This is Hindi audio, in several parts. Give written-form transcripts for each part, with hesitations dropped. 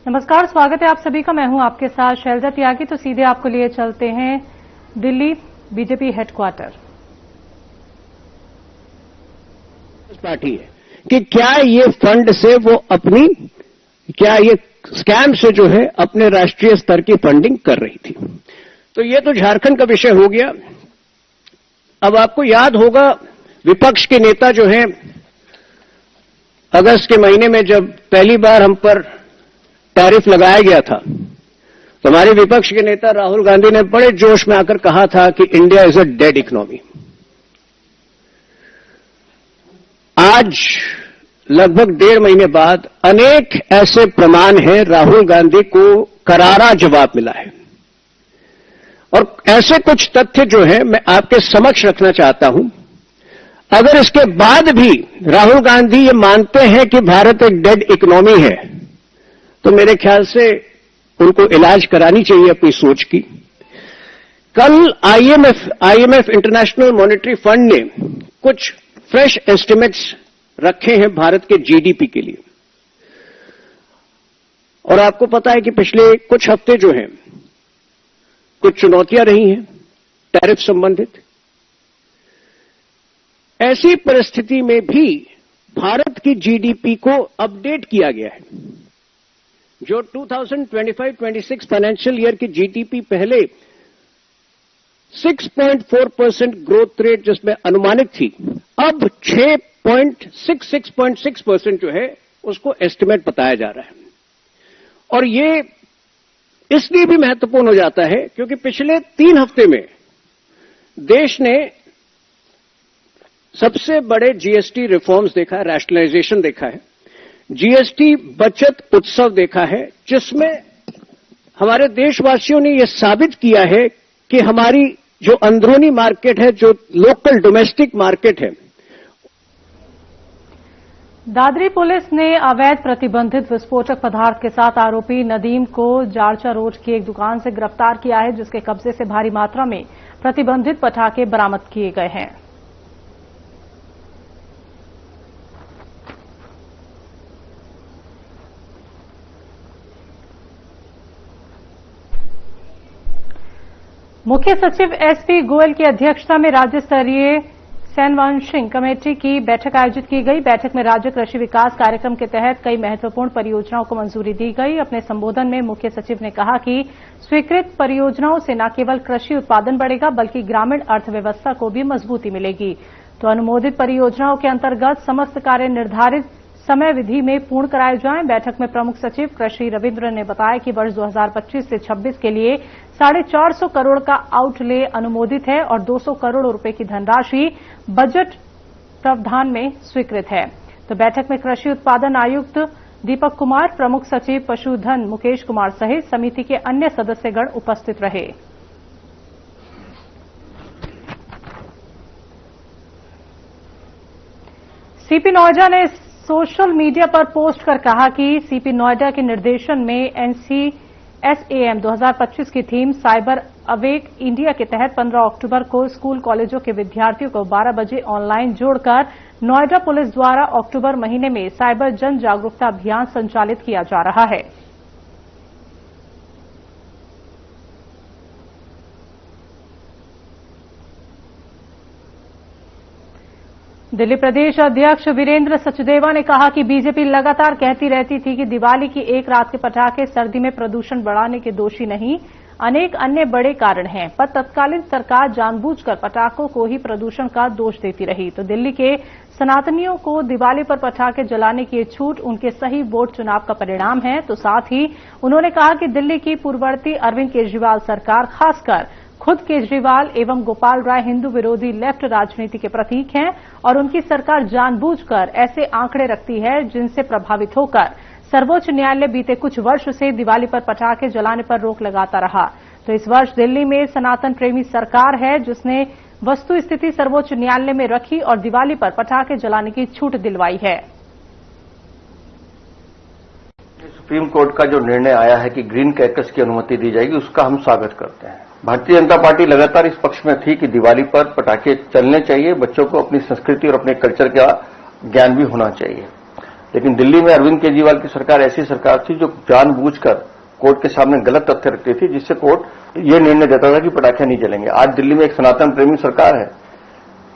नमस्कार, स्वागत है आप सभी का। मैं हूं आपके साथ शैलजा त्यागी। तो सीधे आपको लिए चलते हैं दिल्ली बीजेपी हेडक्वार्टर। पार्टी है कि क्या ये फंड से वो अपनी ये स्कैम से जो है अपने राष्ट्रीय स्तर की फंडिंग कर रही थी। तो ये तो झारखंड का विषय हो गया। अब आपको याद होगा विपक्ष के नेता जो हैं अगस्त के महीने में जब पहली बार हम पर टैरिफ लगाया गया था तो हमारे विपक्ष के नेता राहुल गांधी ने बड़े जोश में आकर कहा था कि India is a dead economy. आज लगभग 1.5 महीने बाद अनेक ऐसे प्रमाण हैं, राहुल गांधी को करारा जवाब मिला है और ऐसे कुछ तथ्य जो है मैं आपके समक्ष रखना चाहता हूं। अगर इसके बाद भी राहुल गांधी ये मानते हैं कि भारत एक डेड इकोनॉमी है तो मेरे ख्याल से उनको इलाज करानी चाहिए अपनी सोच की। कल आईएमएफ इंटरनेशनल मॉनेटरी फंड ने कुछ फ्रेश एस्टिमेट्स रखे हैं भारत के जीडीपी के लिए और आपको पता है कि पिछले कुछ हफ्ते जो हैं कुछ चुनौतियां रही हैं टैरिफ संबंधित। ऐसी परिस्थिति में भी भारत की जीडीपी को अपडेट किया गया है। जो 2025-26 फाइनेंशियल ईयर की जीडीपी पहले 6.4% ग्रोथ रेट जिसमें अनुमानित थी, अब 6.6% जो है उसको एस्टिमेट बताया जा रहा है। और ये इसलिए भी महत्वपूर्ण हो जाता है क्योंकि पिछले 3 हफ्ते में देश ने सबसे बड़े जीएसटी रिफॉर्म्स देखा है, रैशनलाइजेशन देखा है, जीएसटी बचत उत्सव देखा है, जिसमें हमारे देशवासियों ने यह साबित किया है कि हमारी जो अंदरूनी मार्केट है, जो लोकल डोमेस्टिक मार्केट है। दादरी पुलिस ने अवैध प्रतिबंधित विस्फोटक पदार्थ के साथ आरोपी नदीम को जारचा रोड की एक दुकान से गिरफ्तार किया है, जिसके कब्जे से भारी मात्रा में प्रतिबंधित पटाखे बरामद किए गए हैं। मुख्य सचिव एसपी गोयल की अध्यक्षता में राज्य स्तरीय सैनवांशिंग कमेटी की बैठक आयोजित की गई। बैठक में राज्य कृषि विकास कार्यक्रम के तहत कई महत्वपूर्ण परियोजनाओं को मंजूरी दी गई। अपने संबोधन में मुख्य सचिव ने कहा कि स्वीकृत परियोजनाओं से न केवल कृषि उत्पादन बढ़ेगा बल्कि ग्रामीण अर्थव्यवस्था को भी मजबूती मिलेगी। तो अनुमोदित परियोजनाओं के अंतर्गत समस्त कार्य निर्धारित समय विधि में पूर्ण कराए जाएं। बैठक में प्रमुख सचिव कृषि रविन्द्र ने बताया कि वर्ष 2025 से 26 के लिए 450 करोड़ का आउटले अनुमोदित है और 200 करोड़ रुपए की धनराशि बजट प्रावधान में स्वीकृत है। तो बैठक में कृषि उत्पादन आयुक्त दीपक कुमार, प्रमुख सचिव पशुधन मुकेश कुमार सहित समिति के अन्य सदस्यगण उपस्थित रहे। सीपी नोएडा ने सोशल मीडिया पर पोस्ट कर कहा कि सीपी नोएडा के निर्देशन में एनसीएसएएम 2025 की थीम साइबर अवेक इंडिया के तहत 15 अक्टूबर को स्कूल कॉलेजों के विद्यार्थियों को 12 बजे ऑनलाइन जोड़कर नोएडा पुलिस द्वारा अक्टूबर महीने में साइबर जन जागरूकता अभियान संचालित किया जा रहा है। दिल्ली प्रदेश अध्यक्ष वीरेंद्र सचदेवा ने कहा कि बीजेपी लगातार कहती रहती थी कि दिवाली की एक रात के पटाखे सर्दी में प्रदूषण बढ़ाने के दोषी नहीं, अनेक अन्य बड़े कारण हैं, पर तत्कालीन सरकार जानबूझकर पटाखों को ही प्रदूषण का दोष देती रही। तो दिल्ली के सनातनियों को दिवाली पर पटाखे जलाने की छूट उनके सही वोट चुनाव का परिणाम है। तो साथ ही उन्होंने कहा कि दिल्ली की पूर्ववर्ती अरविंद केजरीवाल सरकार, खासकर खुद केजरीवाल एवं गोपाल राय हिंदू विरोधी लेफ्ट राजनीति के प्रतीक हैं और उनकी सरकार जानबूझकर ऐसे आंकड़े रखती है जिनसे प्रभावित होकर सर्वोच्च न्यायालय बीते कुछ वर्ष से दिवाली पर पटाखे जलाने पर रोक लगाता रहा। तो इस वर्ष दिल्ली में सनातन प्रेमी सरकार है जिसने वस्तु स्थिति सर्वोच्च न्यायालय में रखी और दिवाली पर पटाखे जलाने की छूट दिलवाई है। सुप्रीम कोर्ट का जो निर्णय आया है कि ग्रीन क्रैकर्स की अनुमति दी जाएगी, उसका हम स्वागत करते हैं। भारतीय जनता पार्टी लगातार इस पक्ष में थी कि दिवाली पर पटाखे चलने चाहिए, बच्चों को अपनी संस्कृति और अपने कल्चर का ज्ञान भी होना चाहिए। लेकिन दिल्ली में अरविंद केजरीवाल की सरकार ऐसी सरकार थी जो जानबूझकर कोर्ट के सामने गलत तथ्य रखती थी, जिससे कोर्ट ये निर्णय देता था कि पटाखे नहीं जलेंगे। आज दिल्ली में एक सनातन प्रेमी सरकार है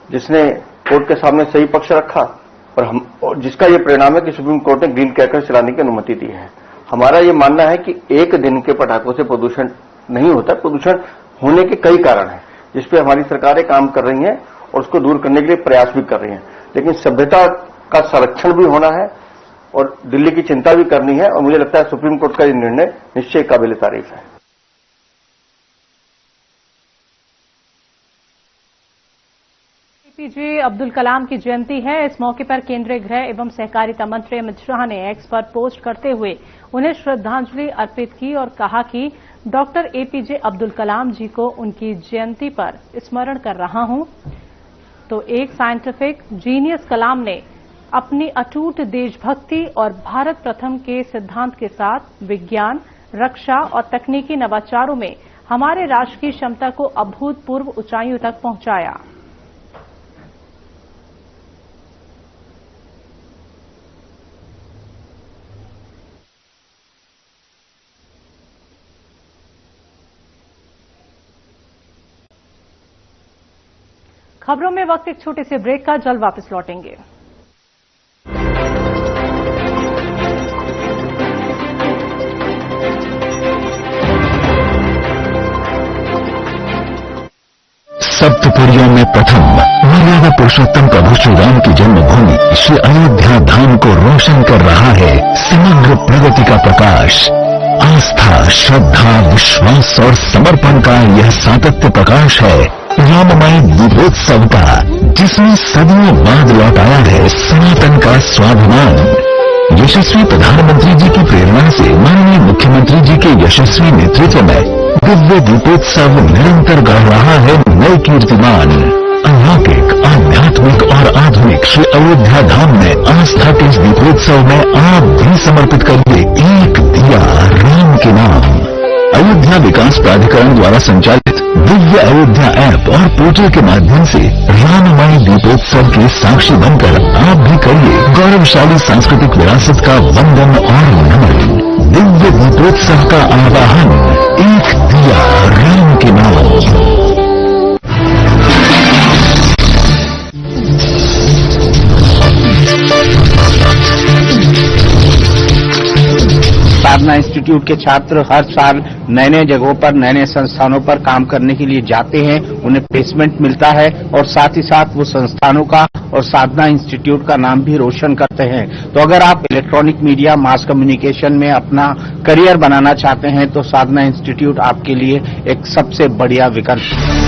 जिसने कोर्ट के सामने सही पक्ष रखा और जिसका ये परिणाम है कि सुप्रीम कोर्ट ने ग्रीन क्रैकर्स चलाने की अनुमति दी है। हमारा ये मानना है कि एक दिन के पटाखों से प्रदूषण नहीं होता, प्रदूषण होने के कई कारण हैं जिसपे हमारी सरकारें काम कर रही हैं और उसको दूर करने के लिए प्रयास भी कर रही हैं। लेकिन सभ्यता का संरक्षण भी होना है और दिल्ली की चिंता भी करनी है, और मुझे लगता है सुप्रीम कोर्ट का ये निर्णय निश्चय काबिल तारीफ है। एपीजे अब्दुल कलाम की जयंती है। इस मौके पर केंद्रीय गृह एवं सहकारिता मंत्री अमित शाह ने एक्स पर पोस्ट करते हुए उन्हें श्रद्धांजलि अर्पित की और कहा कि डॉक्टर एपीजे अब्दुल कलाम जी को उनकी जयंती पर स्मरण कर रहा हूं। तो एक साइंटिफिक जीनियस कलाम ने अपनी अटूट देशभक्ति और भारत प्रथम के सिद्धांत के साथ विज्ञान, रक्षा और तकनीकी नवाचारों में हमारे राष्ट्र की क्षमता को अभूतपूर्व ऊंचाइयों तक पहुंचाया। खबरों में वक्त एक छोटे से ब्रेक का, जल्द वापस लौटेंगे। सप्तपुरियों में प्रथम मर्यादा पुरुषोत्तम प्रभु श्री राम की जन्मभूमि श्री अयोध्या धाम को रोशन कर रहा है समग्र प्रगति का प्रकाश। आस्था, श्रद्धा, विश्वास और समर्पण का यह सातत्य प्रकाश है राममय दीपोत्सव का, जिसमें सदियों बाद लौट आया है सनातन का स्वाभिमान। यशस्वी प्रधानमंत्री जी की प्रेरणा से माननीय मुख्यमंत्री जी के यशस्वी नेतृत्व में दिव्य दीपोत्सव निरंतर गढ़ रहा है नए कीर्तिमान। अलौकिक, आध्यात्मिक और आधुनिक श्री अयोध्या धाम में आस्था के इस दीपोत्सव में आप भी समर्पित करिए एक दिया राम के नाम। अयोध्या विकास प्राधिकरण द्वारा संचालित दिव्य अयोध्या ऐप और पोर्टल के माध्यम से राममय दीपोत्सव के साक्षी बनकर आप भी करिए गौरवशाली सांस्कृतिक विरासत का वंदन और नमन। दिव्य दीपोत्सव का आवाहन, एक दिया राम के नाम। साधना इंस्टीट्यूट के छात्र हर साल नए नए जगहों पर, नए नए संस्थानों पर काम करने के लिए जाते हैं, उन्हें प्लेसमेंट मिलता है और साथ ही साथ वो संस्थानों का और साधना इंस्टीट्यूट का नाम भी रोशन करते हैं। तो अगर आप इलेक्ट्रॉनिक मीडिया, मास कम्युनिकेशन में अपना करियर बनाना चाहते हैं तो साधना इंस्टीट्यूट आपके लिए एक सबसे बढ़िया विकल्प है।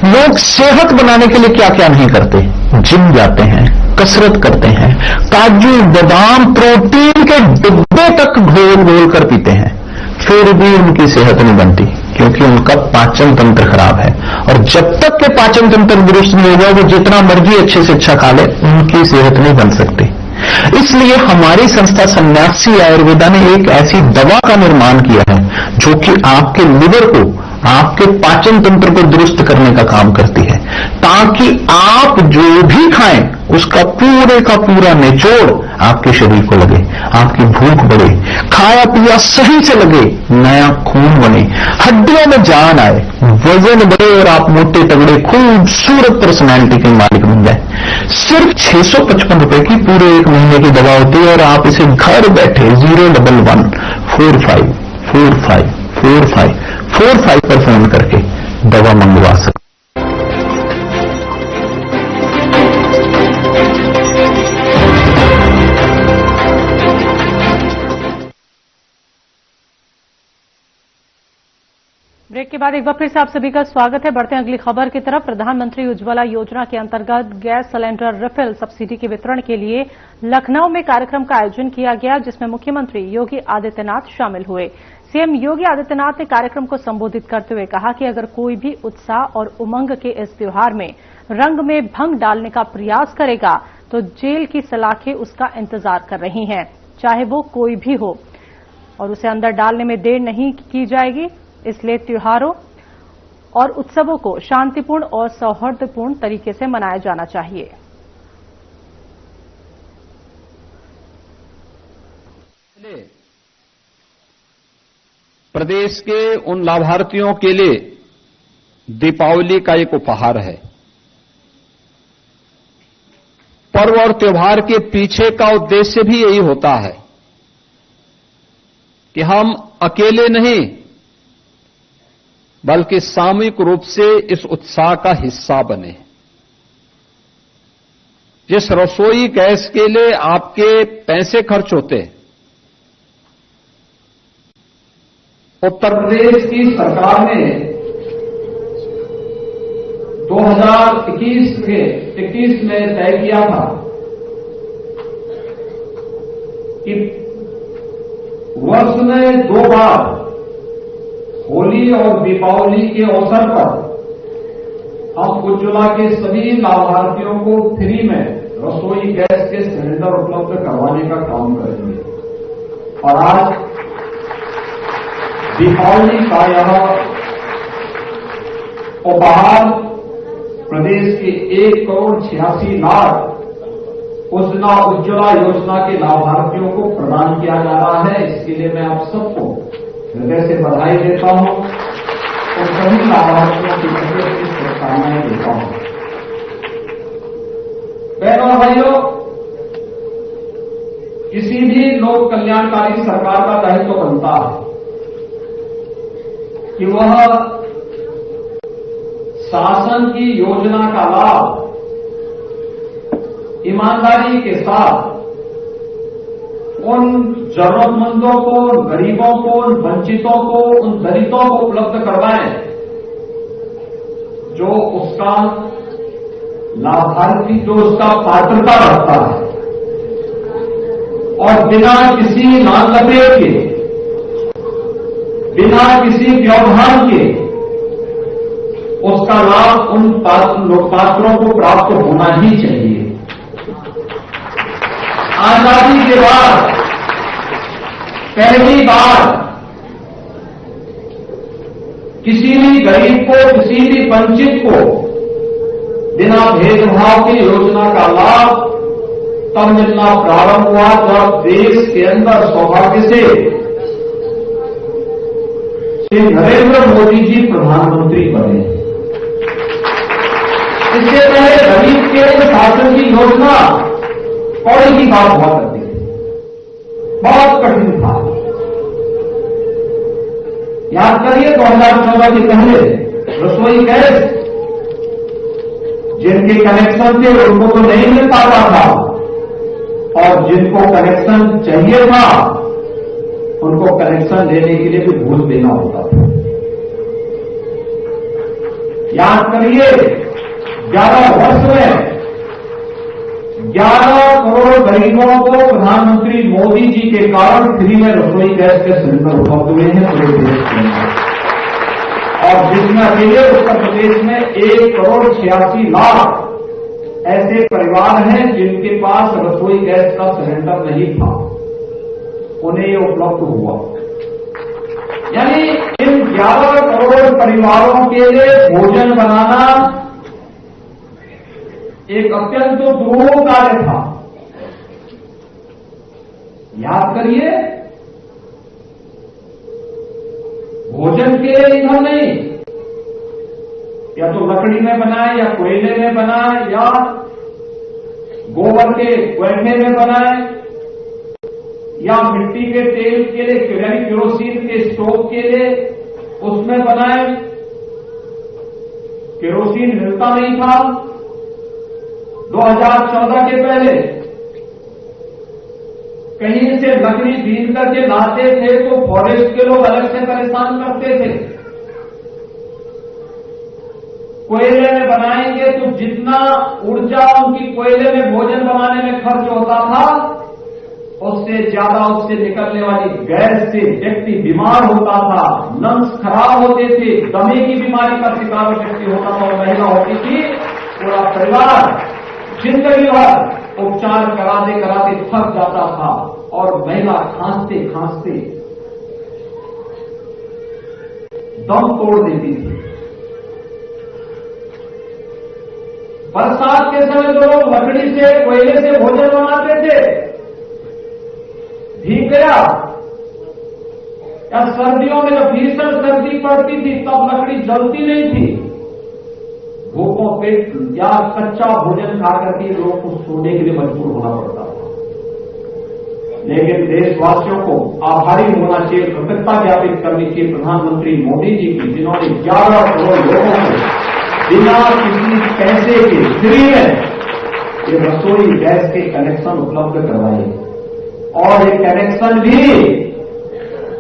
लोग सेहत बनाने के लिए क्या क्या नहीं करते, जिम जाते हैं, कसरत करते हैं, काजू बादाम प्रोटीन के डिब्बे तक घोल घोल कर पीते हैं, फिर भी उनकी सेहत नहीं बनती क्योंकि उनका पाचन तंत्र खराब है। और जब तक के पाचन तंत्र दुरुस्त नहीं होगा वो जितना मर्जी अच्छे से अच्छा खा ले, उनकी सेहत नहीं बन सकती। इसलिए हमारी संस्था सन्यासी आयुर्वेदा ने एक ऐसी दवा का निर्माण किया है जो कि आपके लिवर को, आपके पाचन तंत्र को दुरुस्त करने का काम करती है, ताकि आप जो भी खाएं उसका पूरे का पूरा निचोड़ आपके शरीर को लगे, आपकी भूख बढ़े, खाया पिया सही से लगे, नया खून बने, हड्डियों में जान आए, वजन बढ़े और आप मोटे तगड़े खूबसूरत पर्सनैलिटी के मालिक बन जाए। सिर्फ 655 रुपए की पूरे एक महीने की दवा होती है और आप इसे घर बैठे 011 45 45 45 45 पर फोन करके दवा मंगवा सकते। ब्रेक के बाद एक बार फिर से आप सभी का स्वागत है। बढ़ते हैं अगली खबर की तरफ। प्रधानमंत्री उज्ज्वला योजना के अंतर्गत गैस सिलेंडर रिफिल सब्सिडी के वितरण के लिए लखनऊ में कार्यक्रम का आयोजन किया गया, जिसमें मुख्यमंत्री योगी आदित्यनाथ शामिल हुए। सीएम योगी आदित्यनाथ ने कार्यक्रम को संबोधित करते हुए कहा कि अगर कोई भी उत्साह और उमंग के इस त्योहार में रंग में भंग डालने का प्रयास करेगा तो जेल की सलाखें उसका इंतजार कर रही हैं, चाहे वो कोई भी हो, और उसे अंदर डालने में देर नहीं की जाएगी। इसलिए त्योहारों और उत्सवों को शांतिपूर्ण और सौहार्दपूर्ण तरीके से मनाया जाना चाहिए। प्रदेश के उन लाभार्थियों के लिए दीपावली का एक उपहार है। पर्व और त्योहार के पीछे का उद्देश्य भी यही होता है कि हम अकेले नहीं बल्कि सामूहिक रूप से इस उत्साह का हिस्सा बने। जिस रसोई गैस के लिए आपके पैसे खर्च होते हैं, उत्तर प्रदेश की सरकार ने 2021 में तय किया था कि वर्ष में 2 बार होली और दीपावली के अवसर पर हम उज्ज्वला के सभी लाभार्थियों को फ्री में रसोई गैस के सिलेंडर उपलब्ध करवाने का काम करेंगे। और आज दीपावली का यह उपहार प्रदेश के 1,86,00,000 उज्ज्वला योजना के लाभार्थियों को प्रदान किया जा रहा है। इसके लिए मैं आप सबको हृदय से बधाई देता हूं और सभी लाभार्थियों की तरफ से शुभकामनाएं देता हूं। बहनों और भाइयों, किसी भी लोक कल्याणकारी सरकार का दायित्व बनता है कि वह शासन की योजना का लाभ ईमानदारी के साथ उन जरूरतमंदों को, गरीबों को, उन वंचितों को, उन दलितों को उपलब्ध करवाएं जो उसका लाभार्थी, जो उसका पात्रता रखता है, और बिना किसी लालपेट के, बिना किसी व्यवधान के उसका लाभ उन पात्रों को प्राप्त होना ही चाहिए। आजादी के बाद पहली बार किसी भी गरीब को, किसी भी वंचित को बिना भेदभाव की योजना का लाभ तब मिलना प्रारंभ हुआ जब देश के अंदर सौभाग्य से श्री नरेंद्र मोदी जी प्रधानमंत्री बने। इससे पहले गरीब के शासन की योजना कौड़ी की बात हुआ करती थी, बहुत कठिन था। याद करिए 2014 के पहले रसोई गैस जिनके कनेक्शन थे उनको तो नहीं मिल पाता था, और जिनको कनेक्शन चाहिए था उनको कनेक्शन लेने के लिए भी घूस देना होता था। याद करिए 11 वर्ष में 11 करोड़ गरीबों को प्रधानमंत्री मोदी जी के कारण फ्री में रसोई गैस के सिलेंडर उपलब्ध हुए हैं पूरे देश के अंदर। और जिसमें अकेले उत्तर प्रदेश में 1,86,00,000 ऐसे परिवार हैं जिनके पास रसोई गैस का सिलेंडर नहीं था, उन्हें ये उपलब्ध हुआ। यानी इन 11 करोड़ परिवारों के लिए भोजन बनाना एक अत्यंत दुरूह कार्य था। याद करिए, भोजन के लिए ईंधन नहीं, या तो लकड़ी में बनाए, या कोयले में बनाए, या गोबर के कोयले में बनाए, या मिट्टी के तेल के लिए, यानी केरोसिन के स्टोव के लिए उसमें बनाए। केरोसिन मिलता नहीं था। 2014 के पहले कहीं से लकड़ी बीन करके लाते थे तो फॉरेस्ट के लोग अलग से परेशान करते थे। कोयले में बनाएंगे तो जितना ऊर्जा उनकी कोयले में भोजन बनाने में खर्च होता था, उससे ज्यादा उससे निकलने वाली गैस से व्यक्ति बीमार होता था, लंग्स खराब होते थे, दमे की बीमारी का शिकार व्यक्ति होता था और महिला होती थी। पूरा परिवार जिंदगी भर उपचार कराते कराते थक जाता था और महिला खांसते खांसते दम तोड़ देती थी। बरसात के समय जो लोग लकड़ी से, कोयले से भोजन बनाते थे, भीग गया या सर्दियों में जब भीषण सर्दी पड़ती थी तब लकड़ी जलती नहीं थी, भूखों पेट या कच्चा भोजन खा करके लोग को सोने के लिए मजबूर होना पड़ता था। लेकिन देशवासियों को आभारी होना चाहिए, कृतज्ञता ज्ञापित करनी चाहिए प्रधानमंत्री मोदी जी की, जिन्होंने 11 करोड़ लोगों को बिना किसी पैसे के फ्री में ये रसोई गैस के कनेक्शन उपलब्ध करवाए, और ये कनेक्शन भी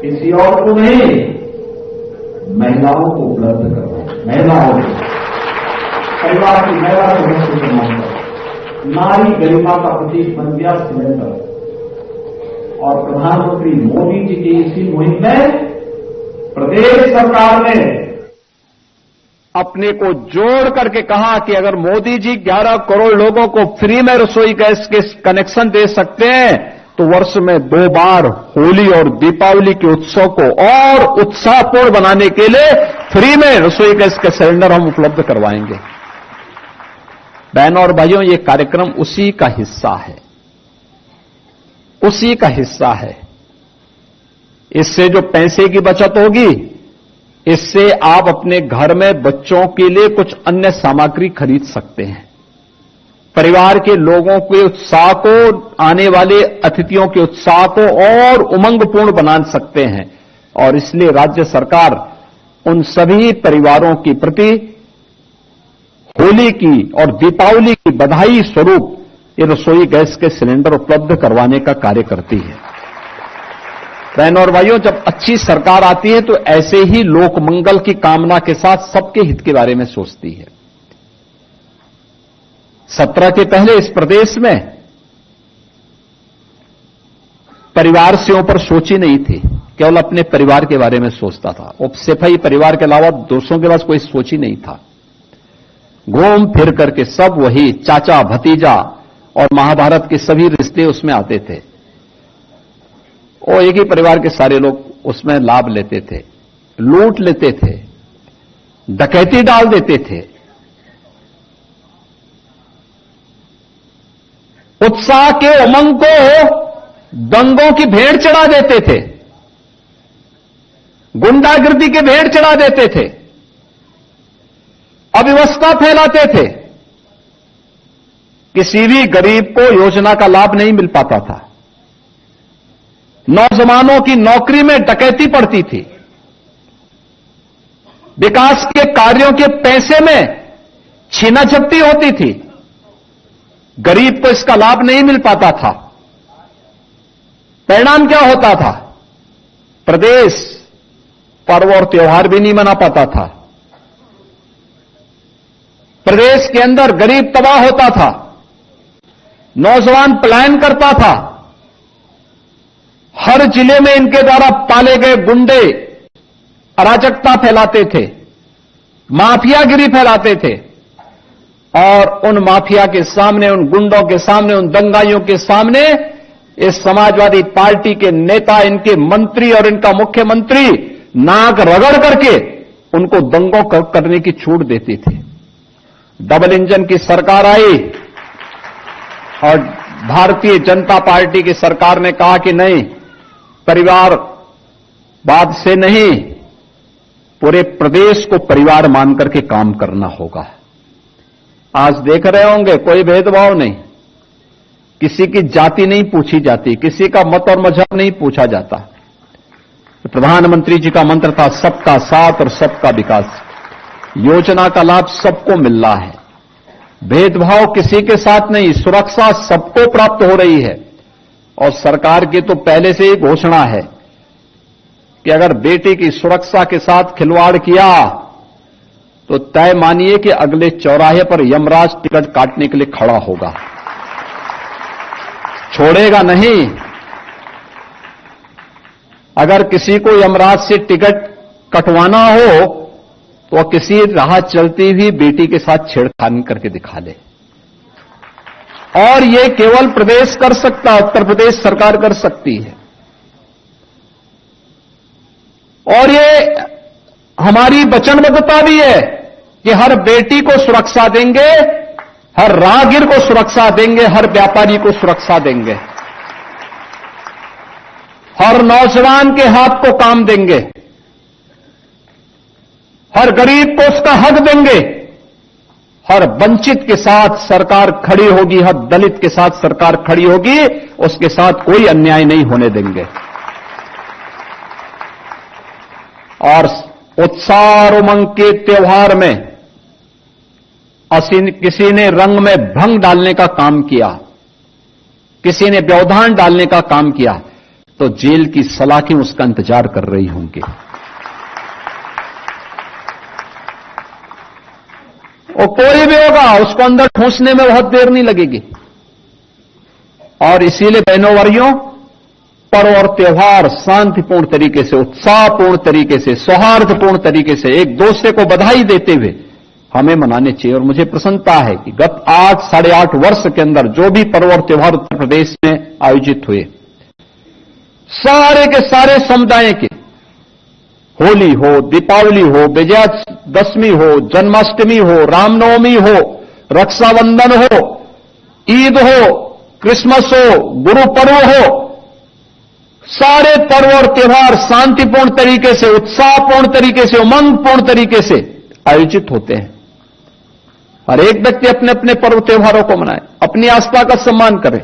किसी और को नहीं, महिलाओं को उपलब्ध करवाए। महिलाओं को, परिवार की महिला सदस्य को मानकर नारी गरिमा का प्रतीक बन गया सिलेंडर। और प्रधानमंत्री मोदी जी की इसी मुहिम में प्रदेश सरकार ने अपने को जोड़ करके कहा कि अगर मोदी जी 11 करोड़ लोगों को फ्री में रसोई गैस के कनेक्शन दे सकते हैं तो वर्ष में 2 बार होली और दीपावली के उत्सव को और उत्साहपूर्ण बनाने के लिए फ्री में रसोई गैस के सिलेंडर हम उपलब्ध करवाएंगे। बहनों और भाइयों, ये कार्यक्रम उसी का हिस्सा है, उसी का हिस्सा है। इससे जो पैसे की बचत होगी, इससे आप अपने घर में बच्चों के लिए कुछ अन्य सामग्री खरीद सकते हैं, परिवार के लोगों के उत्साह को, आने वाले अतिथियों के उत्साह को और उमंगपूर्ण बना सकते हैं। और इसलिए राज्य सरकार उन सभी परिवारों के प्रति होली की और दीपावली की बधाई स्वरूप ये रसोई गैस के सिलेंडर उपलब्ध करवाने का कार्य करती है। बहनों और भाइयों, जब अच्छी सरकार आती है तो ऐसे ही लोक मंगल की कामना के साथ सबके हित के बारे में सोचती है। 17 के पहले इस प्रदेश में परिवार से ऊपर सोची नहीं थी, केवल अपने परिवार के बारे में सोचता था। उपसेफई परिवार के अलावा दूसरों के पास कोई सोच ही नहीं था। घूम फिर करके सब वही चाचा भतीजा और महाभारत के सभी रिश्ते उसमें आते थे, और एक ही परिवार के सारे लोग उसमें लाभ लेते थे, लूट लेते थे, डकैती डाल देते थे। उत्साह के उमंग को दंगों की भेंट चढ़ा देते थे, गुंडागिर्दी के भेंट चढ़ा देते थे, अव्यवस्था फैलाते थे। किसी भी गरीब को योजना का लाभ नहीं मिल पाता था। नौजवानों की नौकरी में डकैती पड़ती थी। विकास के कार्यों के पैसे में छीना झपटी होती थी। गरीब को इसका लाभ नहीं मिल पाता था। परिणाम क्या होता था? प्रदेश पर्व और त्योहार भी नहीं मना पाता था। प्रदेश के अंदर गरीब तबाह होता था, नौजवान पलायन करता था। हर जिले में इनके द्वारा पाले गए गुंडे अराजकता फैलाते थे, माफियागिरी फैलाते थे, और उन माफिया के सामने, उन गुंडों के सामने, उन दंगाइयों के सामने इस समाजवादी पार्टी के नेता, इनके मंत्री और इनका मुख्यमंत्री नाक रगड़ करके उनको दंगों करने की छूट देती थी। डबल इंजन की सरकार आई और भारतीय जनता पार्टी की सरकार ने कहा कि नहीं, परिवारवाद से नहीं, पूरे प्रदेश को परिवार मान करके काम करना होगा। आज देख रहे होंगे कोई भेदभाव नहीं, किसी की जाति नहीं पूछी जाती, किसी का मत और मजहब नहीं पूछा जाता। प्रधानमंत्री जी का मंत्र था सबका साथ और सबका विकास। योजना का लाभ सबको मिल रहा है, भेदभाव किसी के साथ नहीं, सुरक्षा सबको प्राप्त हो रही है। और सरकार की तो पहले से ही घोषणा है कि अगर बेटी की सुरक्षा के साथ खिलवाड़ किया तो तय मानिए कि अगले चौराहे पर यमराज टिकट काटने के लिए खड़ा होगा, छोड़ेगा नहीं। अगर किसी को यमराज से टिकट कटवाना हो तो किसी राह चलती हुई बेटी के साथ छेड़खानी करके दिखा ले। और ये केवल प्रदेश कर सकता, उत्तर प्रदेश सरकार कर सकती है। और ये हमारी वचनबद्धता भी है कि हर बेटी को सुरक्षा देंगे, हर राहगीर को सुरक्षा देंगे, हर व्यापारी को सुरक्षा देंगे, हर नौजवान के हाथ को काम देंगे, हर गरीब को उसका हक देंगे, हर वंचित के साथ सरकार खड़ी होगी, हर दलित के साथ सरकार खड़ी होगी, उसके साथ कोई अन्याय नहीं होने देंगे। और उत्साह और उमंग के त्योहार में किसी ने रंग में भंग डालने का काम किया, किसी ने व्यवधान डालने का काम किया, तो जेल की सलाखें उसका इंतजार कर रही होंगी। और कोई भी होगा उसको अंदर ठूंसने में बहुत देर नहीं लगेगी। और इसीलिए बहनों वर्यों, पर्व और त्योहार शांतिपूर्ण तरीके से, उत्साहपूर्ण तरीके से, सौहार्दपूर्ण तरीके से एक दूसरे को बधाई देते हुए हमें मनाने चाहिए। और मुझे प्रसन्नता है कि गत 8-8.5 वर्ष के अंदर जो भी पर्व और त्योहार उत्तर प्रदेश में आयोजित हुए, सारे के सारे समुदाय के, होली हो, दीपावली हो, विजयादशमी हो, जन्माष्टमी हो, रामनवमी हो, रक्षाबंधन हो, ईद हो, क्रिसमस हो, गुरु पर्व हो, सारे पर्व और त्योहार शांतिपूर्ण तरीके से, उत्साहपूर्ण तरीके से, उमंगपूर्ण तरीके से आयोजित होते हैं। हर एक व्यक्ति अपने अपने पर्व त्योहारों को मनाए, अपनी आस्था का सम्मान करे।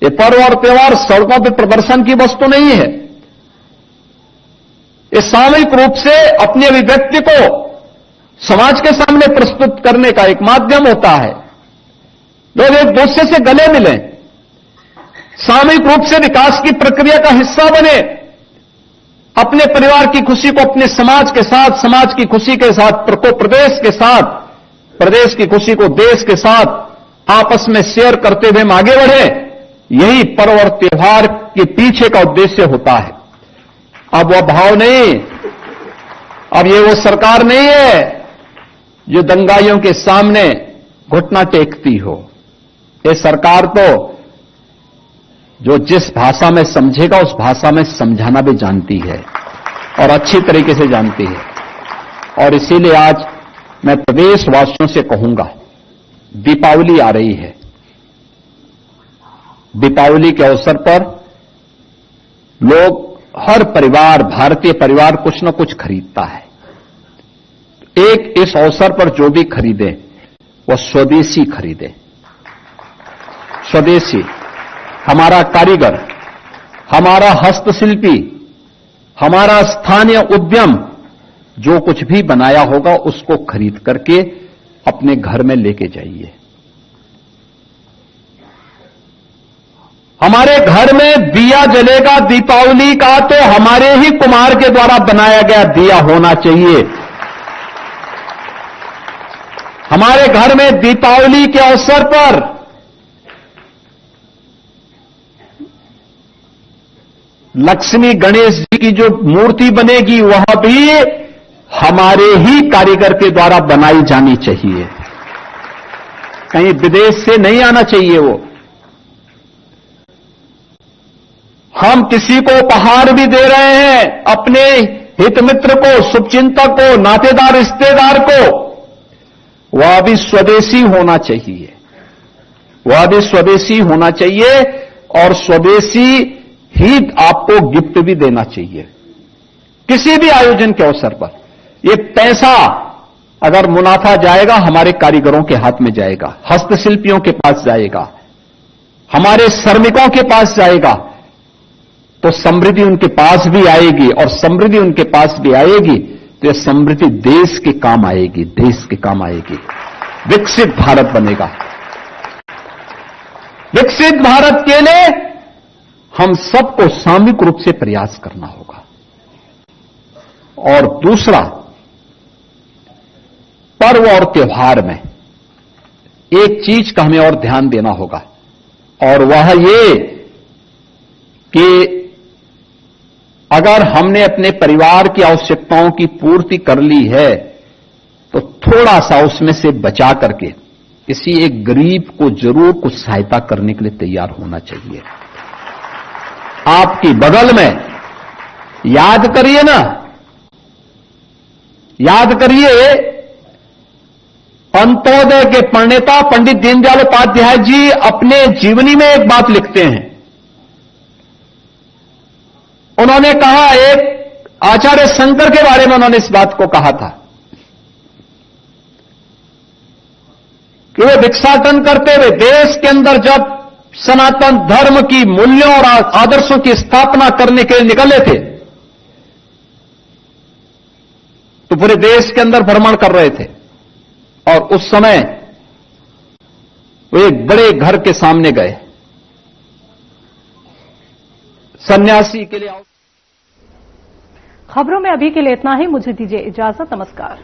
ये पर्व और त्योहार सड़कों पर प्रदर्शन की वस्तु नहीं है। ये सामूहिक रूप से अपनी अभिव्यक्ति को समाज के सामने प्रस्तुत करने का एक माध्यम होता है। लोग एक दूसरे से गले मिलें, सामूहिक रूप से विकास की प्रक्रिया का हिस्सा बने, अपने परिवार की खुशी को अपने समाज के साथ, समाज की खुशी के साथ प्रदेश के साथ, प्रदेश की खुशी को देश के साथ आपस में शेयर करते हुए हम आगे बढ़े। यही पर्व और त्योहार के पीछे का उद्देश्य होता है। अब वह भाव नहीं, अब ये वो सरकार नहीं है जो दंगाइयों के सामने घुटना टेकती हो। ये सरकार तो जो जिस भाषा में समझेगा उस भाषा में समझाना भी जानती है और अच्छी तरीके से जानती है। और इसीलिए आज मैं प्रदेशवासियों से कहूंगा, दीपावली आ रही है। दीपावली के अवसर पर लोग, हर परिवार, भारतीय परिवार कुछ न कुछ खरीदता है। एक इस अवसर पर जो भी खरीदे वह स्वदेशी खरीदे। स्वदेशी, हमारा कारीगर, हमारा हस्तशिल्पी, हमारा स्थानीय उद्यम जो कुछ भी बनाया होगा उसको खरीद करके अपने घर में लेके जाइए। हमारे घर में दिया जलेगा दीपावली का तो हमारे ही कुम्हार के द्वारा बनाया गया दिया होना चाहिए। हमारे घर में दीपावली के अवसर पर लक्ष्मी गणेश जी की जो मूर्ति बनेगी वह भी हमारे ही कारीगर के द्वारा बनाई जानी चाहिए, कहीं विदेश से नहीं आना चाहिए वो। हम किसी को उपहार भी दे रहे हैं, अपने हितमित्र को, शुभचिंतक को, नातेदार रिश्तेदार को, वह भी स्वदेशी होना चाहिए, वह भी स्वदेशी होना चाहिए और स्वदेशी ही आपको गिफ्ट भी देना चाहिए किसी भी आयोजन के अवसर पर। ये पैसा अगर मुनाफा जाएगा हमारे कारीगरों के हाथ में जाएगा, हस्तशिल्पियों के पास जाएगा, हमारे श्रमिकों के पास जाएगा, तो समृद्धि उनके पास भी आएगी। और समृद्धि उनके पास भी आएगी तो यह समृद्धि देश के काम आएगी, देश के काम आएगी। विकसित भारत बनेगा। विकसित भारत के लिए हम सबको सामूहिक रूप से प्रयास करना होगा। और दूसरा, पर्व और त्योहार में एक चीज का हमें और ध्यान देना होगा, और वह ये कि अगर हमने अपने परिवार की आवश्यकताओं की पूर्ति कर ली है तो थोड़ा सा उसमें से बचा करके किसी एक गरीब को जरूर कुछ सहायता करने के लिए तैयार होना चाहिए। आपकी बगल में याद करिए ना, याद करिए, अंत्योदय के प्रणेता पंडित दीनदयाल उपाध्याय जी अपने जीवनी में एक बात लिखते हैं उन्होंने कहा, एक आचार्य शंकर के बारे में उन्होंने इस बात को कहा था कि वे भिक्षाटन करते हुए देश के अंदर जब सनातन धर्म की मूल्यों और आदर्शों की स्थापना करने के लिए निकले थे तो पूरे देश के अंदर भ्रमण कर रहे थे और उस समय वो एक बड़े घर के सामने गए, सन्यासी के लिए। खबरों में अभी के लिए इतना ही। मुझे दीजिए इजाजत। नमस्कार।